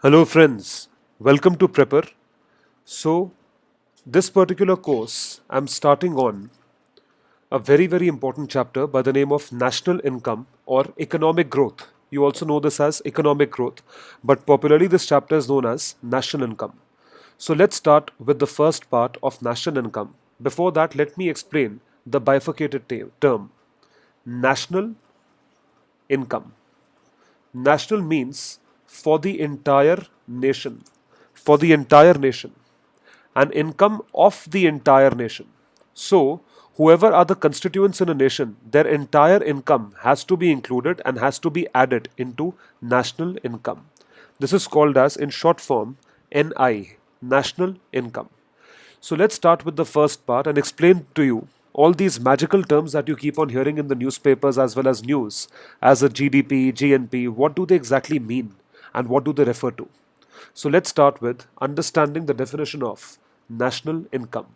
Hello friends, welcome to Prepper. So, this particular course I'm starting on a very important chapter by the name of national income or economic growth. You also know this as economic growth, but popularly this chapter is known as national income. So, let's start with the first part of national income. Before that, let me explain the bifurcated term national income. National means for the entire nation, for the entire nation, and income of the entire nation. So, whoever are the constituents in a nation, their entire income has to be included and has to be added into national income. This is called as, in short form, NI, national income. So let's start with the first part and explain to you all these magical terms that you keep on hearing in the newspapers as well as news as a GDP, GNP. What do they exactly mean and what do they refer to? So let's start with understanding the definition of national income.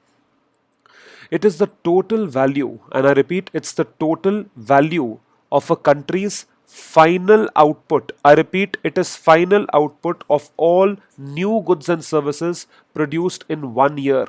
It is the total value, and I repeat, it's the total value of a country's final output. I repeat, it is final output of all new goods and services produced in 1 year.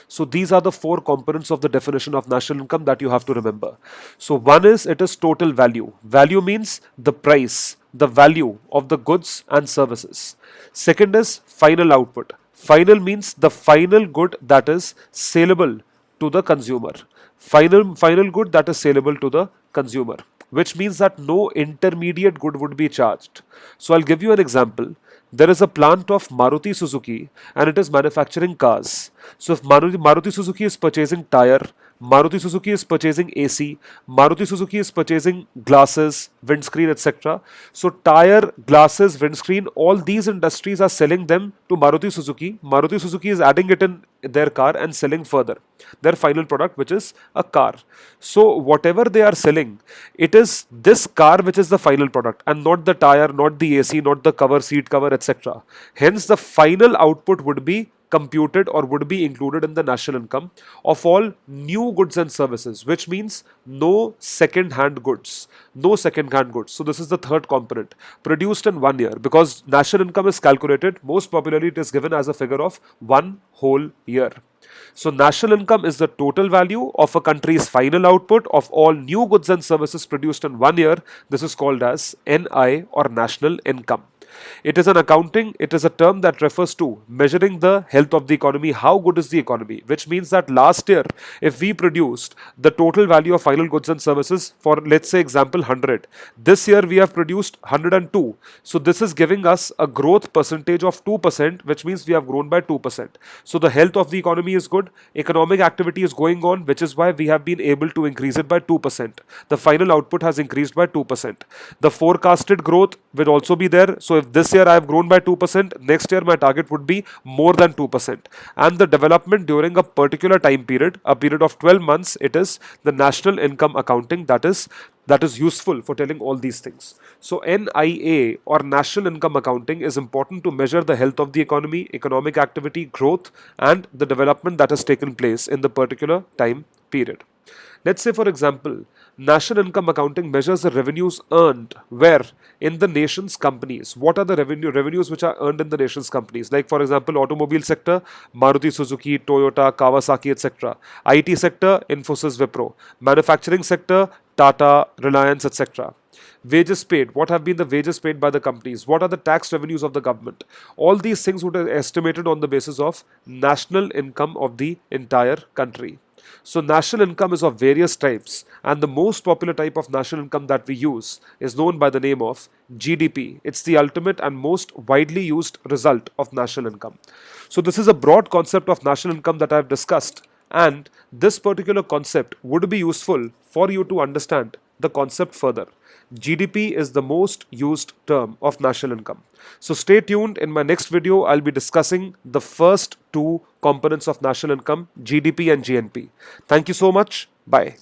So these are the four components of the definition of national income that you have to remember. So one is it is total value. Value means the price, the value of the goods and services. Second is final output. Final means the final good that is saleable to the consumer. Final good that is saleable to the consumer, which means that no intermediate good would be charged. So I'll give you an example. There is a plant of Maruti Suzuki and it is manufacturing cars. So if Maruti Suzuki is purchasing tire, Maruti Suzuki is purchasing AC, Maruti Suzuki is purchasing glasses, windscreen, etc. So tire, glasses, windscreen, all these industries are selling them to Maruti Suzuki. Maruti Suzuki is adding it in their car and selling further their final product, which is a car. So whatever they are selling, it is this car which is the final product and not the tire, not the AC, not the cover, seat cover, etc. Hence the final output would be computed or would be included in the national income of all new goods and services, which means no second hand goods. No second hand goods. So this is the third component produced in 1 year, because national income is calculated, most popularly it is given as a figure of 1 whole year. So national income is the total value of a country's final output of all new goods and services produced in 1 year. This is called as NI or national income. It is an accounting, it is a term that refers to measuring the health of the economy, how good is the economy, which means that last year, if we produced the total value of final goods and services for, let's say, example 100, this year we have produced 102. So this is giving us a growth percentage of 2%, which means we have grown by 2%. So the health of the economy is good, economic activity is going on, which is why we have been able to increase it by 2%. The final output has increased by 2%. The forecasted growth will also be there. So if this year I have grown by 2%, next year my target would be more than 2%. And the development during a particular time period, a period of 12 months, it is the national income accounting that is useful for telling all these things. So NIA or national income accounting is important to measure the health of the economy, economic activity, growth, and the development that has taken place in the particular time period. Let's say, for example, national income accounting measures the revenues earned where in the nation's companies. What are the revenues which are earned in the nation's companies? Like, for example, automobile sector, Maruti Suzuki, Toyota, Kawasaki, etc. IT sector, Infosys, Wipro. Manufacturing sector, Tata, Reliance, etc. Wages paid. What have been the wages paid by the companies? What are the tax revenues of the government? All these things would be estimated on the basis of national income of the entire country. So national income is of various types, and the most popular type of national income that we use is known by the name of GDP. It's the ultimate and most widely used result of national income. So this is a broad concept of national income that I've discussed, and this particular concept would be useful for you to understand the concept further. GDP is the most used term of national income. So stay tuned. In my next video, I'll be discussing the first two components of national income, GDP and GNP. Thank you so much. Bye.